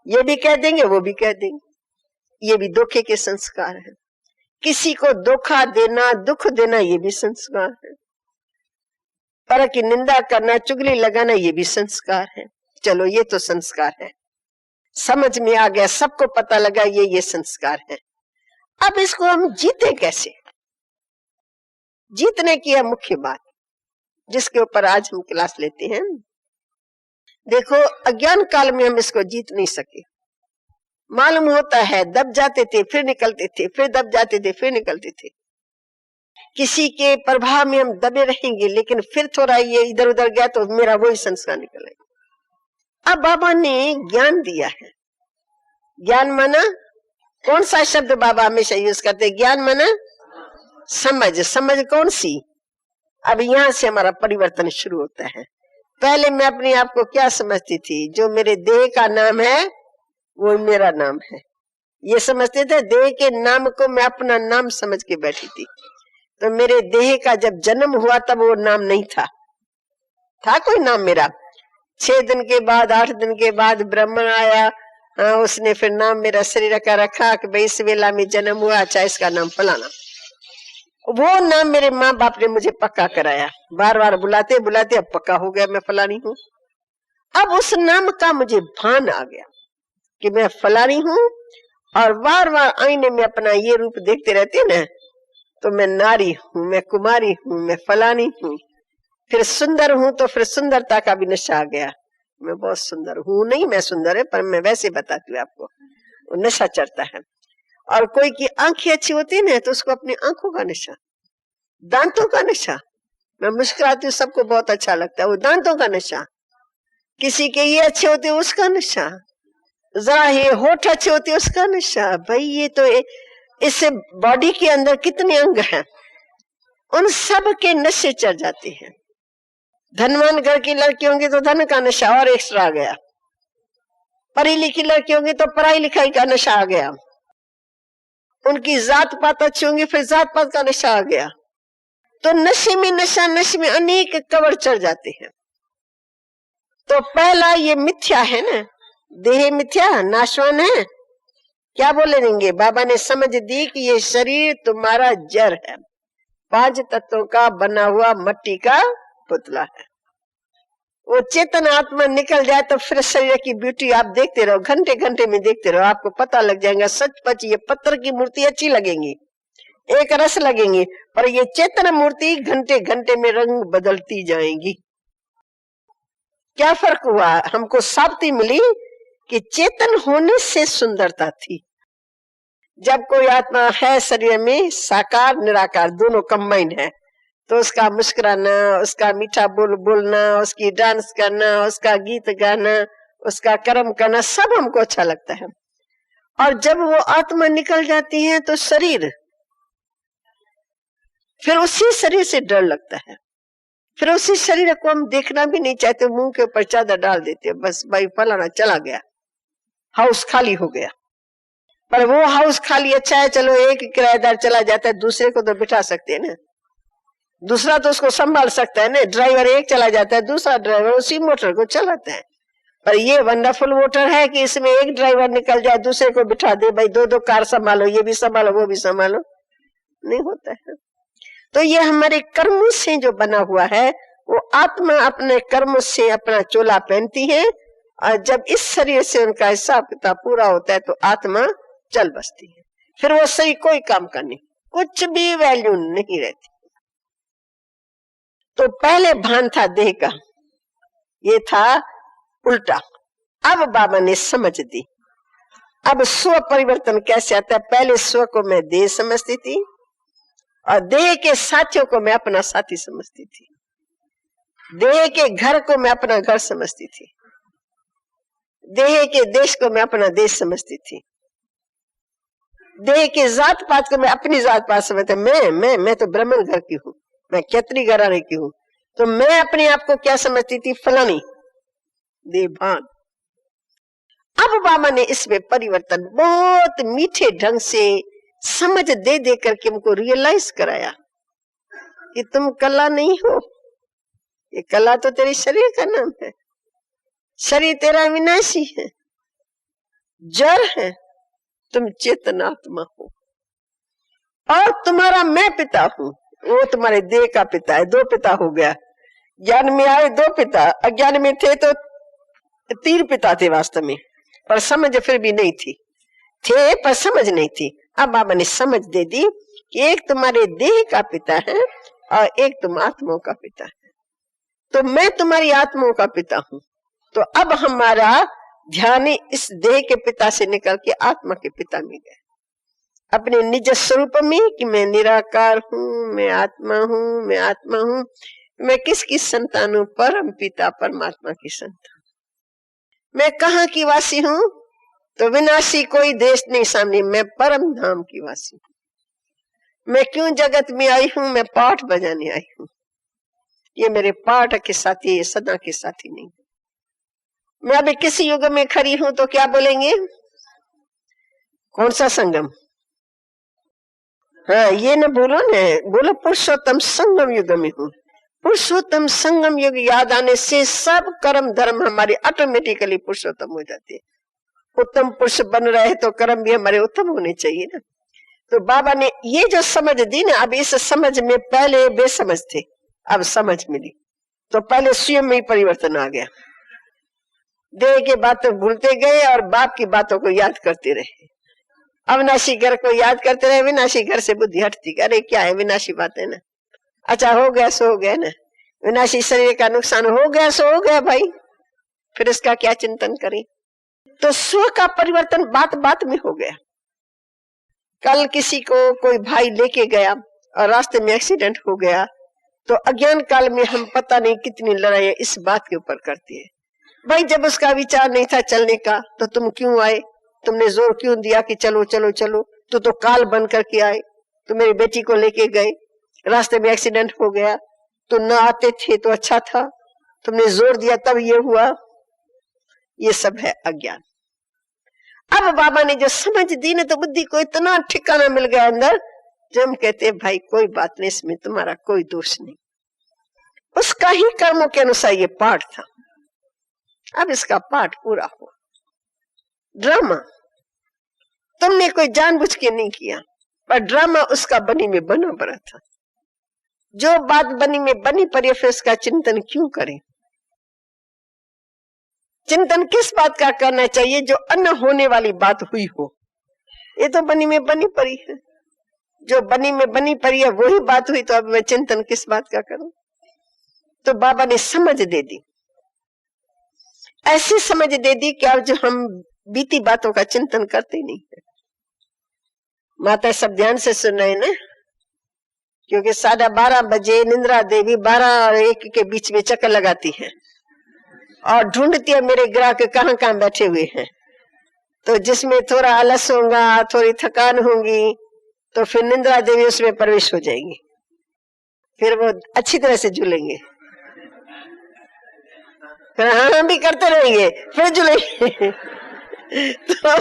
ये भी कह देंगे वो भी कह देंगे। ये भी धोखे के संस्कार है। किसी को धोखा देना, दुख देना, ये भी संस्कार है। पर की निंदा करना, चुगली लगाना, ये भी संस्कार है। चलो ये तो संस्कार है, समझ में आ गया, सबको पता लगा ये संस्कार है। अब इसको हम जीते कैसे? जीतने की है मुख्य बात, जिसके ऊपर आज हम क्लास लेते हैं। देखो अज्ञान काल में हम इसको जीत नहीं सके। मालूम होता है दब जाते थे फिर निकलते थे, फिर दब जाते थे फिर निकलते थे। किसी के प्रभाव में हम दबे रहेंगे, लेकिन फिर थोड़ा ये इधर उधर गया तो मेरा वही संस्कार निकलेगा। अब बाबा ने ज्ञान दिया है। ज्ञान माना कौन सा शब्द बाबा हमेशा यूज करते? ज्ञान माना समझ। समझ कौन सी? अब यहां से हमारा परिवर्तन शुरू होता है। पहले मैं अपने आप को क्या समझती थी? जो मेरे देह का नाम है वो मेरा नाम है, ये समझते थे। देह के नाम को मैं अपना नाम समझ के बैठी थी। तो मेरे देह का जब जन्म हुआ तब वो नाम नहीं था कोई नाम मेरा। 6 दिन के बाद 8 दिन के बाद ब्राह्मण आया, उसने फिर नाम मेरा शरीर का रखा कि भाई इस वेला में जन्म हुआ, अच्छा इसका नाम फलाना। वो नाम मेरे माँ बाप ने मुझे पक्का कराया, बार बार बुलाते बुलाते अब पक्का हो गया मैं फलानी हूँ। अब उस नाम का मुझे भान आ गया कि मैं फलानी हूँ, और बार बार आईने में अपना ये रूप देखते रहते ना, तो मैं नारी हूँ, मैं कुमारी हूँ, मैं फलानी हूँ। फिर सुंदर हूँ तो फिर सुंदरता का भी नशा आ गया, मैं बहुत सुंदर हूँ। नहीं मैं सुंदर है, पर मैं वैसे बताती हूँ आपको, वो नशा चढ़ता है। और कोई की आंखें अच्छी होती है ना तो उसको अपनी आंखों का नशा, दांतों का नशा। मैं मुस्कुराती हूँ सबको बहुत अच्छा लगता है, वो दांतों का नशा। किसी के ये अच्छे होते उसका नशा, जरा ये होठ अच्छे होते उसका नशा। भाई ये तो इससे बॉडी के अंदर कितने अंग हैं, उन सब के नशे चढ़ जाते हैं। धनवान घर की लड़की होंगी तो धन का नशा और एक्स्ट्रा आ गया, पढ़ी लिखी लड़की होंगी तो पढ़ाई लिखाई का नशा आ गया, उनकी जात पात अच्छी होंगी फिर जात पात का नशा आ गया। तो नशे में नशा, नशे में अनेक कवर चढ़ जाते हैं। तो पहला ये मिथ्या है ना, देह मिथ्या नाशवान है। क्या बोले देंगे? बाबा ने समझ दी कि ये शरीर तुम्हारा जड़ है, 5 तत्वों का बना हुआ मट्टी का पुतला है। वो चेतन आत्मा निकल जाए तो फिर शरीर की ब्यूटी आप देखते रहो, घंटे घंटे में देखते रहो, आपको पता लग जाएगा सचपच ये पत्थर की मूर्ति अच्छी लगेंगी, एक रस लगेंगी, पर ये चेतन मूर्ति घंटे घंटे में रंग बदलती जाएंगी। क्या फर्क हुआ? हमको साबिती मिली कि चेतन होने से सुंदरता थी। जब कोई आत्मा है शरीर में, साकार निराकार दोनों कंबाइंड है, तो उसका मुस्कुराना, उसका मीठा बोलना, उसकी डांस करना, उसका गीत गाना, उसका कर्म करना, सब हमको अच्छा लगता है। और जब वो आत्मा निकल जाती है तो शरीर, फिर उसी शरीर से डर लगता है, फिर उसी शरीर को हम देखना भी नहीं चाहते, मुंह के ऊपर चादर डाल देते, बस भाई फलाना चला गया, हाउस खाली हो गया। पर वो हाउस खाली अच्छा है, चलो एक किराएदार चला जाता है, दूसरे को तो बिठा सकते हैं ना, दूसरा तो उसको संभाल सकता है ना। ड्राइवर एक चला जाता है, दूसरा ड्राइवर उसी मोटर को चलाता है। पर ये वंडरफुल मोटर है कि इसमें एक ड्राइवर निकल जाए, दूसरे को बिठा दे, भाई 2-2 कार संभालो, ये भी संभालो वो भी संभालो, नहीं होता है। तो ये हमारे कर्मों से जो बना हुआ है, वो आत्मा अपने कर्मों से अपना चोला पहनती है, और जब इस शरीर से उनका हिसाब किताब पूरा होता है तो आत्मा चल बसती है। फिर वो सही कोई काम का नहीं, कुछ भी वैल्यू नहीं रहती। तो पहले भान था देह का, ये था उल्टा। अब बाबा ने समझ दी अब स्व परिवर्तन कैसे आता है? पहले स्व को मैं देह समझती थी और देह के साथियों को मैं अपना साथी समझती थी, देह के घर को मैं अपना घर समझती थी, देह के देश को मैं अपना देश समझती थी, देह के जात पात को मैं अपनी जात पात समझती। मैं तो ब्राह्मण घर की हूँ, मैं क्षत्रिय घराने की हूँ, तो मैं अपने आप को क्या समझती थी? फलानी देवभान। अब बाबा ने इसमें परिवर्तन बहुत मीठे ढंग से समझ दे दे करके हमको रियलाइज कराया कि तुम कला नहीं हो, ये कला तो तेरे शरीर का नाम है, शरीर तेरा विनाशी है, जड़ है, तुम चेतनात्मा हो और तुम्हारा मैं पिता हूं, वो तुम्हारे देह का पिता है। दो पिता हो गया, ज्ञान में आए दो पिता, अज्ञान में थे तो तीन पिता थे वास्तव में, पर समझ फिर भी नहीं थी, थे पर समझ नहीं थी। अब बाबा ने समझ दे दी कि एक तुम्हारे देह का पिता है और एक तुम आत्माओं का पिता है, तो मैं तुम्हारी आत्माओं का पिता हूं। तो अब हमारा ध्यान इस देह के पिता से निकल के आत्मा के पिता में गया, अपने निज स्वरूप में कि मैं निराकार हूँ, मैं आत्मा हूँ, मैं आत्मा हूँ। मैं किसकी संतान हूँ? परम पिता परमात्मा की संतान। मैं कहाँ की वासी हूँ? तो विनाशी कोई देश नहीं सामने, मैं परम धाम की वासी हूँ। मैं क्यों जगत में आई हूँ? मैं पाठ बजाने आई हूँ। ये मेरे पाठ के साथी, ये सदा के साथी नहीं। मैं अभी किसी युग में खड़ी हूं तो क्या बोलेंगे? कौन सा संगम? हाँ, ये न बोलो न, बोलो पुरुषोत्तम संगम युग में हूँ। पुरुषोत्तम संगम युग याद आने से सब कर्म धर्म हमारे ऑटोमेटिकली पुरुषोत्तम हो जाते हैं। उत्तम पुरुष बन रहे तो कर्म भी हमारे उत्तम होने चाहिए ना। तो बाबा ने ये जो समझ दी ना, अब इस समझ में पहले बेसमझ थे, अब समझ मिली, तो पहले स्वयं में ही परिवर्तन आ गया। देह की बातें भूलते गए और बाप की बातों को याद करते रहे। अविनाशी घर को याद करते रहे, विनाशी घर से बुद्धि हटती। अरे क्या है, विनाशी बात है ना, अच्छा हो गया सो हो गया ना, विनाशी शरीर का नुकसान हो गया सो हो गया भाई, फिर इसका क्या चिंतन करें। तो स्व का परिवर्तन बात बात में हो गया। कल किसी को कोई भाई लेके गया और रास्ते में एक्सीडेंट हो गया, तो अज्ञान काल में हम पता नहीं कितनी लड़ाई इस बात के ऊपर करते हैं। भाई जब उसका विचार नहीं था चलने का तो तुम क्यों आए, तुमने जोर क्यों दिया कि चलो चलो चलो, तो काल बन करके आए। तो मेरी बेटी को लेके गए, रास्ते में एक्सीडेंट हो गया, तो न आते थे तो अच्छा था, तुमने जोर दिया तब ये हुआ। ये सब है अज्ञान। अब बाबा ने जो समझ दी ना, तो बुद्धि को इतना ठिकाना मिल गया अंदर, जो हम कहते भाई कोई बात नहीं, इसमें तुम्हारा कोई दोष नहीं। उसका ही कर्मों के अनुसार ये पाठ था, अब इसका पाठ पूरा हुआ। ड्रामा तुमने कोई जानबूझ के नहीं किया, पर ड्रामा उसका बनी में बना पड़ा था। जो बात बनी में बनी पड़ी, फिर उसका चिंतन क्यों करें? चिंतन किस बात का करना चाहिए? जो अन्न होने वाली बात हुई हो। ये तो बनी में बनी पड़ी है, जो बनी में बनी पड़ी है वही बात हुई, तो अब मैं चिंतन किस बात का करूं? तो बाबा ने समझ दे दी, ऐसी समझ दे दी कि अब जो हम बीती बातों का चिंतन करते नहीं है। माता सब ध्यान से सुन रहे ना, क्योंकि 12:30 बजे निंद्रा देवी 12 और 1 के बीच में चक्कर लगाती है और ढूंढती है मेरे ग्राहक कहाँ कहाँ बैठे हुए हैं। तो जिसमें थोड़ा आलस होगा, थोड़ी थकान होगी, तो फिर निंद्रा देवी उसमें प्रवेश हो जाएंगी, फिर वो अच्छी तरह से झूलेंगे, फिर हाँ भी करते रहेंगे, फिर झूलेंगे। तो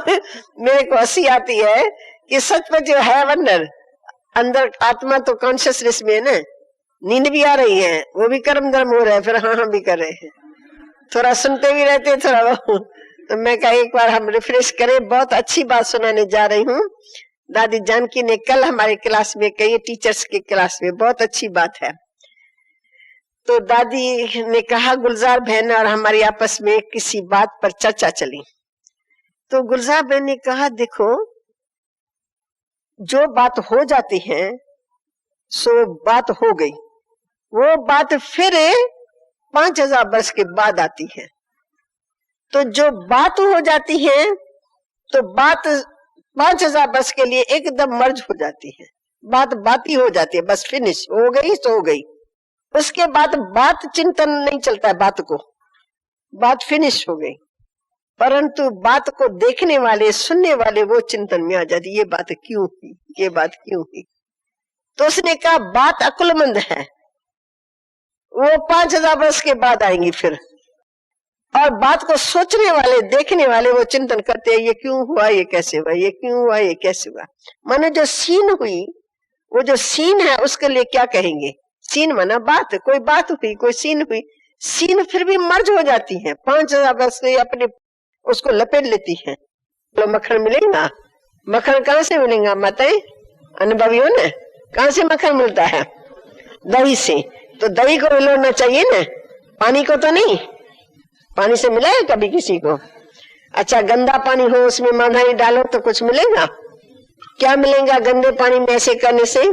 मेरे को हंसी आती है कि सचमुच जो है वंडर, अंदर आत्मा तो कॉन्शियसनेस में है ना, नींद भी आ रही है, वो भी कर्म धर्म हो रहा है, फिर हाँ भी कर रहे हैं, थोड़ा सुनते भी रहते हैं थोड़ा वो। तो मैं कहा एक बार हम रिफ्रेश करें। बहुत अच्छी बात सुनाने जा रही हूँ। दादी जानकी ने कल हमारे क्लास में कही, टीचर्स के क्लास में, बहुत अच्छी बात है। तो दादी ने कहा गुलजार बहन और हमारी आपस में किसी बात पर चर्चा चली, तो गुलजार बहन ने कहा देखो, जो बात हो जाती है सो बात हो गई, वो बात फिर 5000 वर्ष के बाद आती है। तो जो बात हो जाती है तो बात 5000 वर्ष के लिए एकदम मर्ज हो जाती है, बात ही हो जाती है, बस फिनिश हो गई तो हो गई। उसके बाद बात चिंतन नहीं चलता है, बात फिनिश हो गई। परंतु बात को देखने वाले सुनने वाले वो चिंतन में आ जाती, ये बात क्यों हुई, ये बात क्यों हुई। तो उसने कहा बात अक्लमंद है, वो 5000 वर्ष के बाद आएंगी फिर। और बात को सोचने वाले देखने वाले वो चिंतन करते हैं, ये क्यों हुआ, ये कैसे हुआ, ये क्यों हुआ, ये कैसे हुआ। माने जो सीन हुई, वो जो सीन है उसके लिए क्या कहेंगे। सीन माना बात, कोई बात हुई, कोई सीन हुई, सीन फिर भी मर्ज हो जाती है। 5000 वर्ष से अपने उसको लपेट लेती है। तो मक्खन मिलेगा, मक्खन कहाँ से मिलेगा माताएं, अनुभवी हो ना, कहाँ से मक्खन मिलता है, दही से। तो दही को मिलाना चाहिए ना, पानी को तो नहीं। पानी से मिला है कभी किसी को? अच्छा गंदा पानी हो, उसमें मांधाई डालो तो कुछ मिलेगा? क्या मिलेगा गंदे पानी में ऐसे करने से?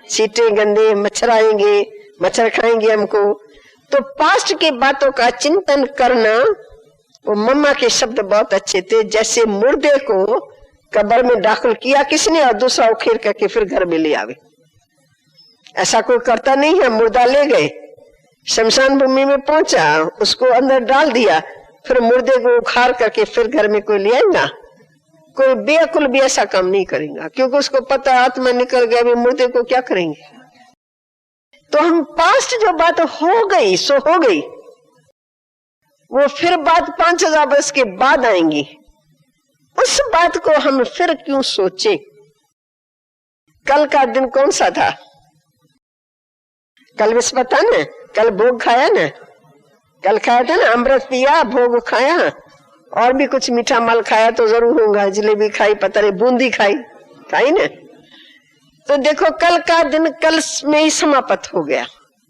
चींटे गंदे, मच्छर आएंगे, मच्छर खाएंगे हमको। तो पास्ट की बातों का चिंतन करना, वो मम्मा के शब्द बहुत अच्छे थे। जैसे मुर्दे को कब्र में दाखिल किया किसने और दूसरा उखेड़ करके फिर घर में ले आवे, ऐसा कोई करता नहीं है। मुर्दा ले गए, शमशान भूमि में पहुंचा, उसको अंदर डाल दिया, फिर मुर्दे को उखाड़ करके फिर घर में कोई ले आएगा? कोई बेअकुल भी ऐसा काम नहीं करेगा, क्योंकि उसको पता आत्मा निकल गया, अभी मुर्दे को क्या करेंगे। तो हम पास्ट जो बात हो गई सो हो गई, वो फिर बात 5000 वर्ष के बाद आएंगी। उस बात को हम फिर क्यों सोचे। कल का दिन कौन सा था? कल विस्पता न, कल भोग खाया न, कल खाया था ना, अमृत पिया, भोग खाया, और भी कुछ मीठा माल खाया तो जरूर होगा, जलेबी खाई, पता नहीं बूंदी खाई न। तो देखो कल का दिन कल में ही समाप्त हो गया,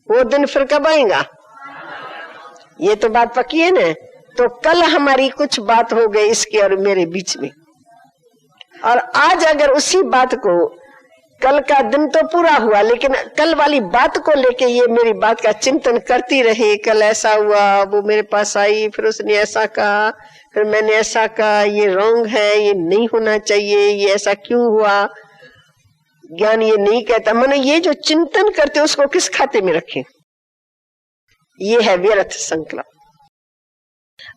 वो दिन फिर कब आएगा, ये तो बात पक्की है ना। तो कल हमारी कुछ बात हो गई इसके और मेरे बीच में, और आज अगर उसी बात को, कल का दिन तो पूरा हुआ, लेकिन कल वाली बात को लेके ये मेरी बात का चिंतन करती रही, कल ऐसा हुआ, वो मेरे पास आई, फिर उसने ऐसा कहा, फिर मैंने ऐसा कहा, ये रॉन्ग है, ये नहीं होना चाहिए, ये ऐसा क्यों हुआ। ज्ञान ये नहीं कहता। माने ये जो चिंतन करते उसको किस खाते में रखें, ये है व्यर्थ संकल्प।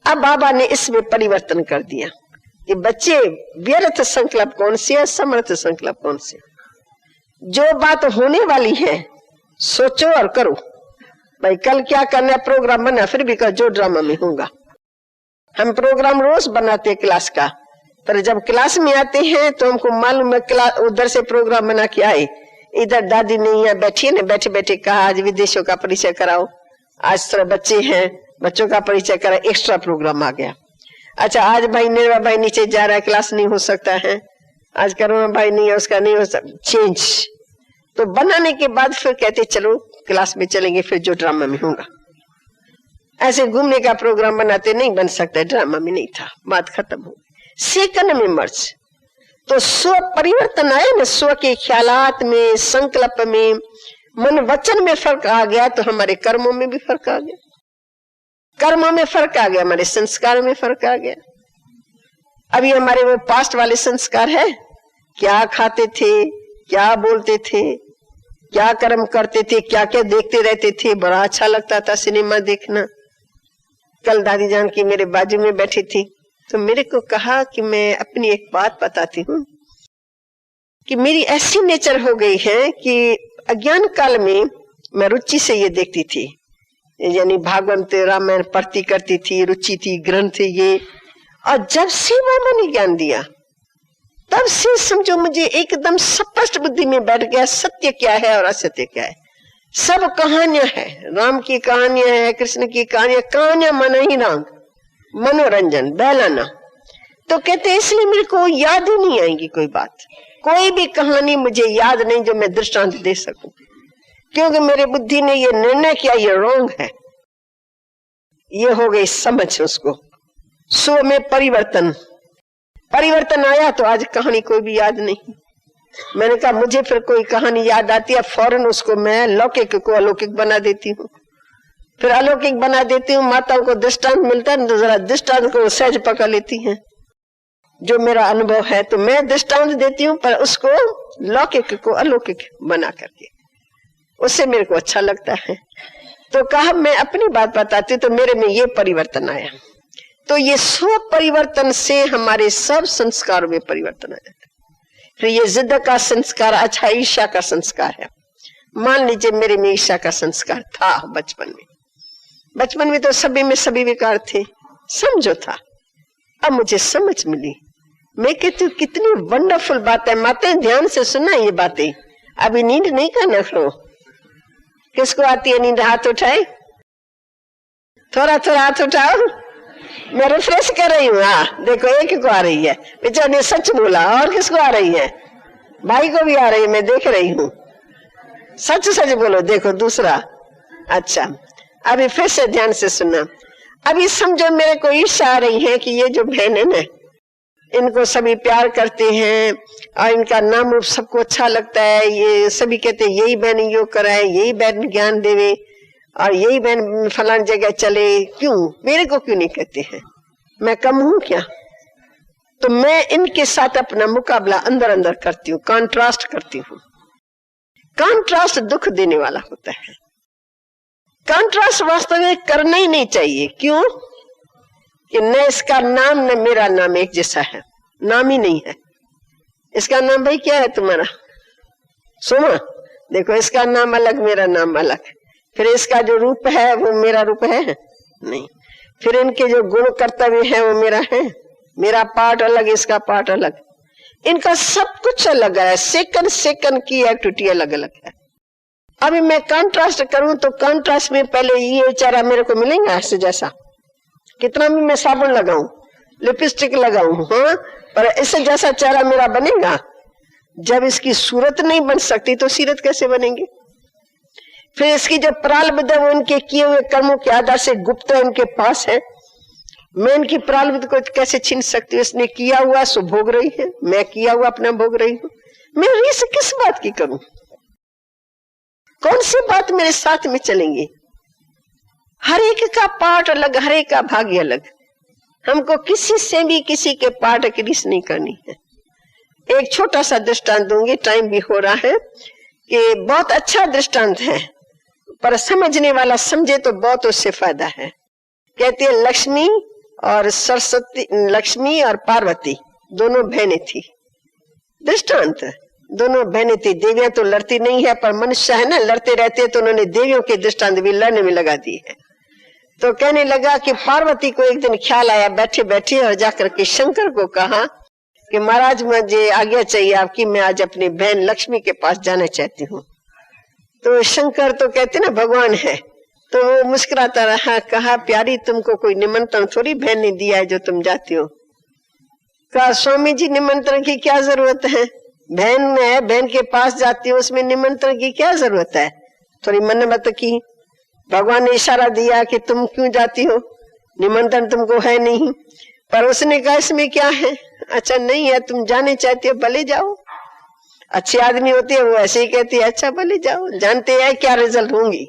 अब बाबा ने इसमें परिवर्तन कर दिया कि बच्चे व्यर्थ संकल्प कौन से है, समर्थ संकल्प कौन से। जो बात होने वाली है सोचो और करो। भाई कल क्या करना है, प्रोग्राम बना, फिर भी कर जो ड्रामा में होगा। हम प्रोग्राम रोज बनाते क्लास का, पर जब क्लास में आते हैं तो हमको मालूम है क्लास उधर से प्रोग्राम बना के आए, इधर दादी नहीं है, बैठी ने, बैठे बैठे कहा आज विदेशों का परिचय कराओ, आज तरह बच्चे हैं, बच्चों का परिचय करा, एक्स्ट्रा प्रोग्राम आ गया। अच्छा आज भाई निर्वा भाई नीचे जा रहा है, क्लास नहीं हो सकता है, आज करुणा भाई नहीं है, उसका नहीं हो सकता, चेंज। तो बनाने के बाद फिर कहते चलो क्लास में चलेंगे, फिर जो ड्रामा में होगा। ऐसे घूमने का प्रोग्राम बनाते, नहीं बन सकता, ड्रामा में नहीं था, बात खत्म हो गई। सेकंड में मर्ज। तो स्व परिवर्तन आया ना, स्व के ख्यालात में, संकल्प में, मन वचन में फर्क आ गया, तो हमारे कर्मों में भी फर्क आ गया, कर्मों में फर्क आ गया, हमारे संस्कार में फर्क आ गया। अभी हमारे वो पास्ट वाले संस्कार है, क्या खाते थे, क्या बोलते थे, क्या कर्म करते थे, क्या क्या देखते रहते थे, बड़ा अच्छा लगता था सिनेमा देखना। कल दादी जान की मेरे बाजू में बैठी थी, तो मेरे को कहा कि मैं अपनी एक बात बताती हूँ कि मेरी ऐसी नेचर हो गई है कि अज्ञान काल में मैं रुचि से ये देखती थी, यानी भागवत रामायण पढ़ती करती थी, रुचि थी, ग्रंथ ये। और जब से बाबा ने ज्ञान दिया तब से समझो मुझे एकदम स्पष्ट बुद्धि में बैठ गया, सत्य क्या है और असत्य क्या है। सब कहानियां हैं, राम की कहानियां हैं, कृष्ण की कहानियां, कहानियां मन ही रंग, मनोरंजन, बहलाना। तो कहते इसलिए मेरे को याद ही नहीं आएगी कोई बात, कोई भी कहानी मुझे याद नहीं जो मैं दृष्टांत दे सकूं, क्योंकि मेरे बुद्धि ने ये निर्णय किया ये रॉन्ग है। ये हो गई समझ उसको। सो में परिवर्तन आया तो आज कहानी कोई भी याद नहीं। मैंने कहा मुझे फिर कोई कहानी याद आती है, फौरन उसको मैं लौकिक को अलौकिक बना देती हूँ, फिर अलौकिक बना देती हूँ। माताओं को दृष्टांत मिलता है तो जरा दृष्टांत को सहज पकड़ लेती हैं। जो मेरा अनुभव है, तो मैं दृष्टांत देती हूँ पर उसको लौकिक को अलौकिक बना करके, उससे मेरे को अच्छा लगता है। तो कहा मैं अपनी बात बताती हूँ, तो मेरे में ये परिवर्तन आया। तो ये स्व परिवर्तन से हमारे सब संस्कारों में परिवर्तन आ जाता है। फिर ये जिद का संस्कार अच्छा ईर्ष्या का संस्कार है। मान लीजिए मेरे में ईर्ष्या का संस्कार था बचपन में तो सभी में सभी विकार थे, समझो था। अब मुझे समझ मिली, मैं कहती हूँ कितनी वंडरफुल बात है। माताएं ध्यान से सुनना ये बातें, अभी नींद नहीं करना करो। किसको आती है नींद? हाथ उठाए, थोड़ा थोड़ा हाथ उठाओ, मैं रिफ्रेश कर रही हूँ। हाँ देखो, एक को आ रही है, बेचारे ने सच बोला। और किसको आ रही है? भाई को भी आ रही है, मैं देख रही हूँ। सच सच बोलो, देखो दूसरा। अच्छा, अभी फिर से ध्यान से सुनना। अभी समझो मेरे को ईर्ष्या आ रही है कि ये जो बहन है ना, इनको सभी प्यार करते हैं और इनका नाम रूप सबको अच्छा लगता है। ये सभी कहते हैं यही बहन योग कराए, यही बहन ज्ञान देवे और यही बहन फलान जगह चले। क्यों मेरे को क्यों नहीं कहते हैं? मैं कम हूं क्या? तो मैं इनके साथ अपना मुकाबला अंदर अंदर करती हूँ, कॉन्ट्रास्ट करती हूँ। कॉन्ट्रास्ट दुख देने वाला होता है। कॉन्ट्रास्ट वास्तव में करना ही नहीं चाहिए। क्यों? कि न इसका नाम न मेरा नाम एक जैसा है, नाम ही नहीं है। इसका नाम भाई क्या है तुम्हारा? सोमा। देखो, इसका नाम अलग, मेरा नाम अलग। फिर इसका जो रूप है वो मेरा रूप है नहीं। फिर इनके जो गुण कर्तव्य है वो मेरा है, मेरा पार्ट अलग, इसका पार्ट अलग। इनका सब कुछ अलग है, सेकंड सेकंड की एक्टिविटी अलग अलग है। अभी मैं कंट्रास्ट करूं तो कंट्रास्ट में पहले ये चेहरा मेरे को मिलेगा ऐसे जैसा, कितना भी मैं साबुन लगाऊं, लिपस्टिक लगाऊं, हाँ, पर इससे जैसा चेहरा मेरा बनेगा? जब इसकी सूरत नहीं बन सकती तो सीरत कैसे बनेंगे? फिर इसकी जो प्रारब्ध है वो इनके किए हुए कर्मों के आधार से गुप्त है, उनके पास है। मैं इनकी प्रारब्ध को कैसे छीन सकती हूँ? इसने किया हुआ सो भोग रही है, मैं किया हुआ अपना भोग रही हूँ। मैं रीस किस बात की करूं? कौन सी बात मेरे साथ में चलेंगी? हर एक का पार्ट अलग, हर एक का भाग्य अलग। हमको किसी से भी किसी के पार्ट की रीस नहीं करनी है। एक छोटा सा दृष्टांत दूंगी, टाइम भी हो रहा है, कि बहुत अच्छा दृष्टांत है पर समझने वाला समझे तो बहुत उससे फायदा है। कहती है लक्ष्मी और सरस्वती, लक्ष्मी और पार्वती दोनों बहनें थी। दृष्टांत, दोनों बहनें थी। देवियां तो लड़ती नहीं है पर मनुष्य है ना, लड़ते रहते हैं, तो उन्होंने देवियों के दृष्टांत भी लड़ने में लगा दी है। तो कहने लगा कि पार्वती को एक दिन ख्याल आया बैठे बैठे, और जाकर के शंकर को कहा कि महाराज मुझे आज्ञा चाहिए आपकी, मैं आज अपनी बहन लक्ष्मी के पास जाना चाहती हूँ। तो शंकर तो कहते ना भगवान है, तो वो मुस्कुराता रहा, कहा प्यारी तुमको कोई निमंत्रण थोड़ी बहन ने दिया है जो तुम जाती हो। कहा स्वामी जी निमंत्रण की क्या जरूरत है, बहन है, बहन के पास जाती हो, उसमें निमंत्रण की क्या जरूरत है? थोड़ी मन्नत की, भगवान ने इशारा दिया कि तुम क्यों जाती हो, निमंत्रण तुमको है नहीं। पर उसने कहा इसमें क्या है? अच्छा नहीं है, तुम जाने चाहती हो, भले जाओ। अच्छी आदमी होती है वो ऐसे ही कहती है अच्छा भले जाओ, जानते हैं क्या रिजल्ट होंगी।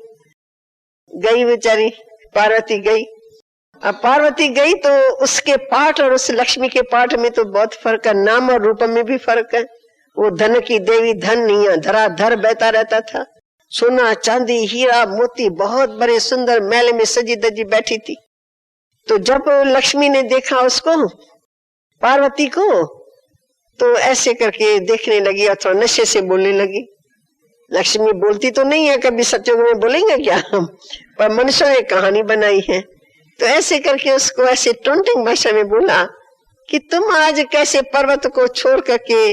गई बेचारी पार्वती गई। अब पार्वती गई तो उसके पाठ और उस लक्ष्मी के पाठ में तो बहुत फर्क है, नाम और रूप में भी फर्क है। वो धन की देवी, धन नहीं धराधर बहता रहता था, सोना चांदी हीरा मोती बहुत बड़े सुंदर महल में सजी दजी बैठी थी। तो जब लक्ष्मी ने देखा उसको, पार्वती को, तो ऐसे करके देखने लगी और थोड़ा नशे से बोलने लगी। लक्ष्मी बोलती तो नहीं है, कभी सत्योग में बोलेंगे क्या हम, पर मनुष्यों ने कहानी बनाई है। तो ऐसे करके उसको ऐसे टोंटिंग भाषा में बोला कि तुम आज कैसे पर्वत को छोड़ करके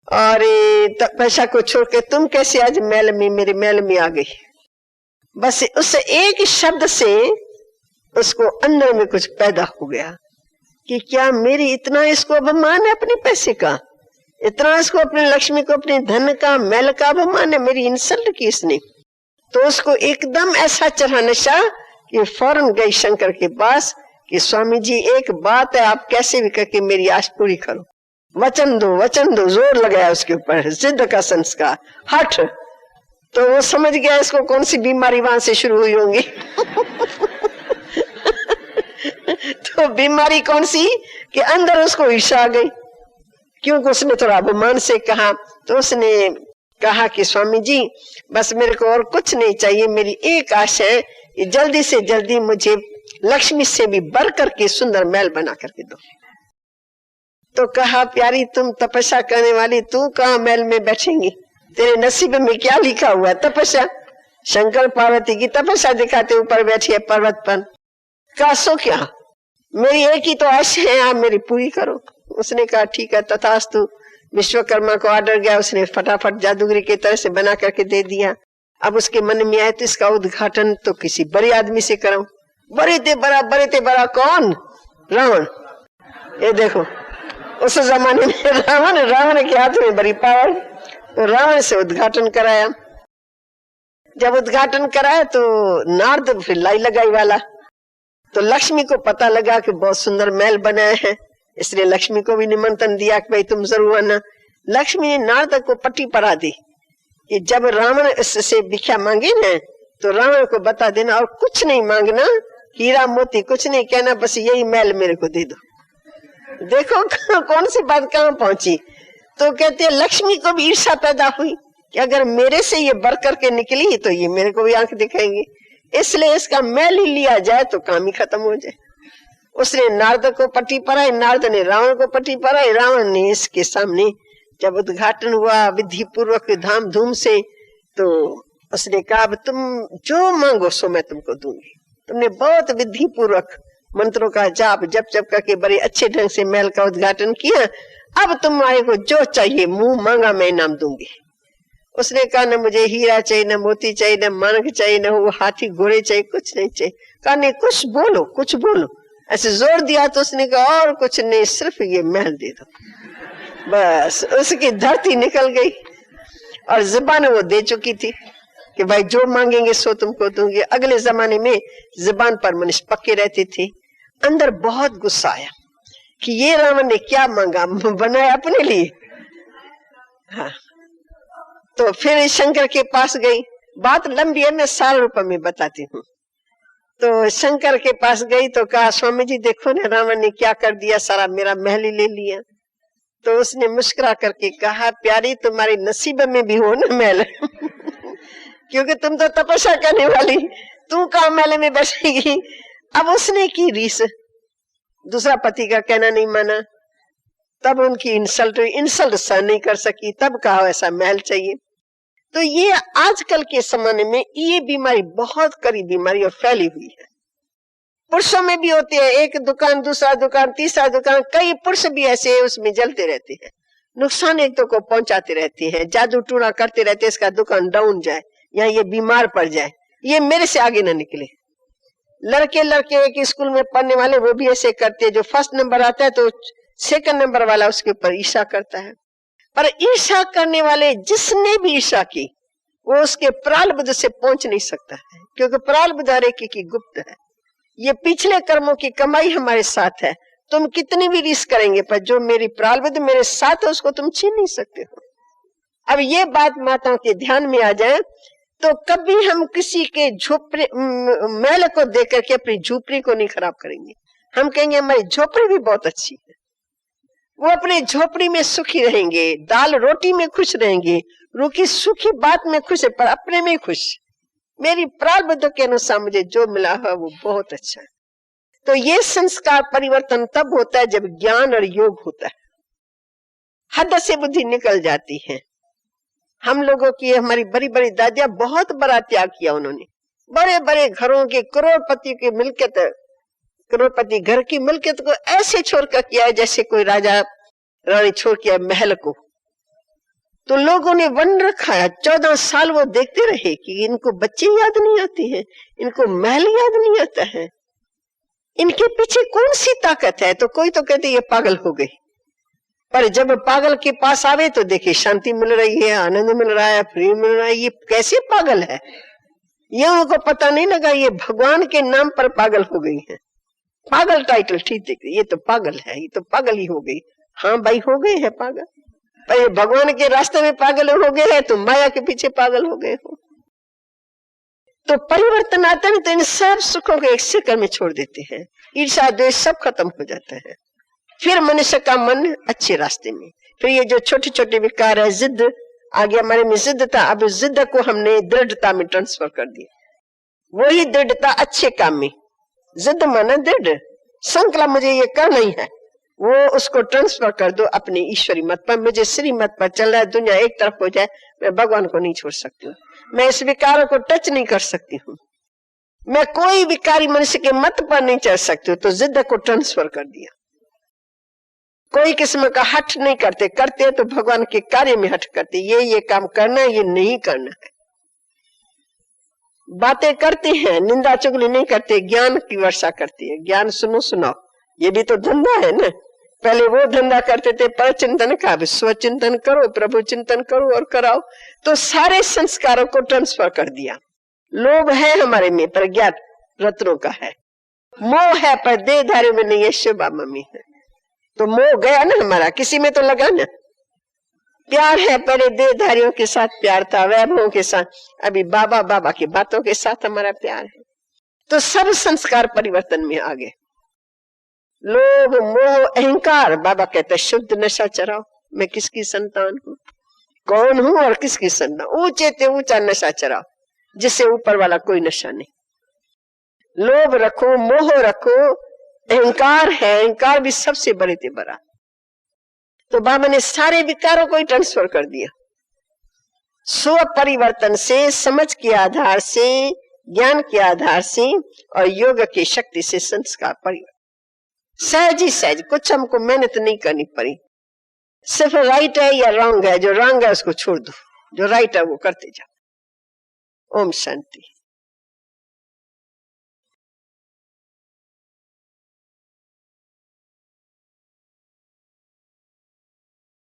और तपस्या को छोड़ के तुम कैसे आज महल में, मेरे महल में आ गई। बस उस एक शब्द से उसको अंदर में कुछ पैदा हो गया कि क्या मेरी इतना इसको अभिमान है अपने पैसे का, इतना इसको अपने लक्ष्मी को अपने धन का महल का अभिमान है, मेरी इंसल्ट की इसने। तो उसको एकदम ऐसा चढ़ा नशा कि फौरन गई शंकर के पास कि स्वामी जी एक बात है, आप कैसे भी करके मेरी आश पूरी करो, वचन दो वचन दो। जोर लगाया उसके ऊपर, जिद का संस्कार, हठ। तो वो समझ गया इसको कौन सी बीमारी वहां से शुरू हुई होंगी। तो बीमारी कौन सी कि अंदर उसको ईर्ष्या आ गई, क्योंकि उसने थोड़ा अभिमान से कहा। तो उसने कहा कि स्वामी जी बस मेरे को और कुछ नहीं चाहिए, मेरी एक आशा है कि जल्दी से जल्दी मुझे लक्ष्मी से भी बढ़ करके सुंदर महल बना करके दो। तो कहा प्यारी तुम तपस्या करने वाली, तू कहाँ महल में बैठेंगी, तेरे नसीब में क्या लिखा हुआ है तपस्या। शंकर पार्वती की तपस्या दिखाते ऊपर बैठी है पर्वत पर। कासो क्या, मेरी एक ही तो आशा है, आप मेरी पूरी करो। उसने कहा ठीक है तथास्तु। विश्वकर्मा को ऑर्डर गया, उसने फटाफट जादूगरी की तरह से बना करके दे दिया। अब उसके मन में आया तो इसका उद्घाटन तो किसी बड़े आदमी से कराऊं। बड़े ते बड़ा कौन? रावण। ये देखो उस जमाने में रावण के हाथ में बड़ी पावर। तो रावण से उद्घाटन कराया। जब उद्घाटन कराया तो नारद फिर लाई लगाई वाला। तो लक्ष्मी को पता लगा कि बहुत सुंदर महल बनाया है, इसलिए लक्ष्मी को भी निमंत्रण दिया कि भाई तुम जरूर आना। लक्ष्मी ने नारद को पट्टी पढ़ा दी कि जब रावण इससे भिक्षा मांगे ना तो रावण को बता देना और कुछ नहीं मांगना, हीरा मोती कुछ नहीं कहना, बस यही महल मेरे को दे दो। देखो कौन सी बात कहाँ पहुंची। तो कहते लक्ष्मी को भी ईर्ष्या पैदा हुई कि अगर मेरे से ये बढ़ करके निकली तो ये मेरे को भी आंख दिखाएंगे, इसलिए इसका महल ही लिया जाए तो काम ही खत्म हो जाए। उसने नारद को पट्टी पढ़ाई, नारद ने रावण को पट्टी पढ़ाई। रावण ने इसके सामने जब उद्घाटन हुआ विधि पूर्वक धाम धूम से, तो उसने कहा तुम जो मांगो सो मैं तुमको दूंगी। तुमने बहुत विधि पूर्वक मंत्रों का जाप जप जप करके बड़े अच्छे ढंग से महल का उद्घाटन किया, अब तुम्हारे को जो चाहिए मुंह मांगा मैं इनाम दूंगी। उसने कहा न मुझे हीरा चाहिए, न मोती चाहिए, न मानक चाहिए, न वो हाथी घोड़े चाहिए, कुछ नहीं चाहिए। कहा नहीं कुछ बोलो कुछ बोलो। ऐसे जोर दिया तो उसने कहा और कुछ नहीं, सिर्फ ये महल दे दो। बस उसकी धरती निकल गई और जुबान वो दे चुकी थी कि भाई जो मांगेंगे सो तुमको दूंगी। अगले जमाने में जुबान पर मनुष्य पक्के रहते थे। अंदर बहुत गुस्सा आया कि ये रावण ने क्या मांगा, बनाया अपने लिए। हाँ तो फिर शंकर के पास गई। बात लंबी है, मैं सार रूप में बताती हूँ। तो शंकर के पास गई तो कहा स्वामी जी देखो ना रावण ने क्या कर दिया, सारा मेरा महल ही ले लिया। तो उसने मुस्कुरा करके कहा प्यारी तुम्हारे नसीब में भी हो ना महल क्योंकि तुम तो तपस्या करने वाली, तू कहाँ महल में बैठेगी। अब उसने की रीस, दूसरा पति का कहना नहीं माना, तब उनकी इंसल्ट सहन नहीं कर सकी, तब कहा ऐसा महल चाहिए। तो ये आजकल के जमाने में ये बीमारी बहुत कड़ी बीमारी और फैली हुई है। पुरुषों में भी होती है, एक दुकान दूसरा दुकान तीसरा दुकान, कई पुरुष भी ऐसे उसमें जलते रहते हैं, नुकसान एक तो को पहुंचाते रहते हैं, जादू टूना करते रहते हैं, इसका दुकान डाउन जाए या ये बीमार पड़ जाए, ये मेरे से आगे ना निकले। लड़के एक स्कूल में पढ़ने वाले वो भी ऐसे करते हैं, जो फर्स्ट नंबर आता है तो सेकंड नंबर वाला उसके ऊपर ईर्ष्या करता है। पर ईर्ष्या करने वाले जिसने भी ईर्ष्या की वो उसके प्रारब्ध से पहुंच नहीं सकता है, क्योंकि प्रारब्ध हर एक की गुप्त है। ये पिछले कर्मों की कमाई हमारे साथ है, तुम कितनी भी रिस्क करेंगे पर जो मेरी प्रारब्ध मेरे साथ है उसको तुम छीन नहीं सकते हो। अब ये बात माताओं के ध्यान में आ जाए तो कभी हम किसी के झोपड़े महल को देख करके अपनी झोपड़ी को नहीं खराब करेंगे। हम कहेंगे हमारी झोपड़ी भी बहुत अच्छी है, वो अपने झोपड़ी में सुखी रहेंगे, दाल रोटी में खुश रहेंगे, रूखी सूखी बात में खुश है पर अपने में खुश। मेरी प्रारब्ध के अनुसार मुझे जो मिला है वो बहुत अच्छा है। तो ये संस्कार परिवर्तन तब होता है जब ज्ञान और योग होता है, हद से बुद्धि निकल जाती है। हम लोगों की हमारी बड़ी बड़ी दादियां बहुत बड़ा त्याग किया उन्होंने, बड़े बड़े घरों के करोड़पति की मिल्कियत, करोड़पति घर की मिल्कियत को ऐसे छोड़कर किया है जैसे कोई राजा रानी छोड़ किया महल को। तो लोगों ने वन रखा है, 14 साल वो देखते रहे कि इनको बच्चे याद नहीं आते हैं, इनको महल याद नहीं आता है, इनके पीछे कौन सी ताकत है। तो कोई तो कहते ये पागल हो गई, पर जब पागल के पास आवे तो देखिए शांति मिल रही है, आनंद मिल रहा है, फ्री मिल रहा है। ये कैसे पागल है, ये उनको पता नहीं लगा ये भगवान के नाम पर पागल हो गई है। पागल टाइटल ठीक है, ये तो पागल है, ये तो पागल ही हो गई। हाँ भाई हो गए हैं पागल, पर ये भगवान के रास्ते में पागल हो गए हैं, तुम माया के पीछे पागल हो गए हो। तो परिवर्तन आता है तो इन सब सुखों को एक सेकंड में छोड़ देते हैं, ईर्ष्या द्वेष सब खत्म हो जाता है। फिर मनुष्य का मन अच्छे रास्ते में, फिर ये जो छोटे छोटे विकार है, जिद आ गया हमारे में, जिद था, अब जिद को हमने दृढ़ता में ट्रांसफर कर दिया। वही दृढ़ता अच्छे काम में, जिद माना दृढ़ संकल्प, मुझे ये करना ही है, वो उसको ट्रांसफर कर दो अपनी ईश्वरी मत पर। मुझे श्री मत पर चल रहा है, दुनिया एक तरफ हो जाए, मैं भगवान को नहीं छोड़ सकती हूँ, मैं इस विकारों को टच नहीं कर सकती हूँ, मैं कोई विकारी मनुष्य के मत पर नहीं चल सकती हूँ। तो जिद को ट्रांसफर कर दिया। कोई किस्म का हठ नहीं करते, करते तो भगवान के कार्य में हठ करते, ये काम करना है, ये नहीं करना है। बातें करते हैं, निंदा चुगली नहीं करते, ज्ञान की वर्षा करती है। ज्ञान सुनो सुनाओ, ये भी तो धंधा है ना। पहले वो धंधा करते थे पर चिंतन का, अब स्वचिंतन करो, प्रभु चिंतन करो और कराओ। तो सारे संस्कारों को ट्रांसफर कर दिया। लोभ है हमारे में पर ज्ञात रत्नों का है, मोह है पर देहधारियों में नहीं है, शिवा मम्मी है। तो मोह गया ना हमारा, किसी में तो लगा ना। प्यार है, पहले देहधारियों के साथ प्यार था, वैभवों के साथ, अभी बाबा बाबा की बातों के साथ हमारा प्यार है। तो सब संस्कार परिवर्तन में आ गए। लोभ मोह अहंकार, बाबा कहते शुद्ध नशा चढ़ाओ। मैं किसकी संतान हूँ, कौन हूँ और किसकी संतान, ऊंचे ते ऊंचा नशा चढ़ाओ, जिससे ऊपर वाला कोई नशा नहीं। लोभ रखो, मोह रखो, अहंकार है, अहंकार भी सबसे बड़े ते बड़ा। तो बाबा ने सारे विकारों को ही ट्रांसफर कर दिया। स्व परिवर्तन से, समझ के आधार से, ज्ञान के आधार से और योग की शक्ति से संस्कार परिवर्तन सहज ही सहज, कुछ हमको मेहनत नहीं करनी पड़ी। सिर्फ राइट है या रॉन्ग है, जो रॉन्ग है उसको छोड़ दो, जो राइट है वो करते जाओ। ओम शांति।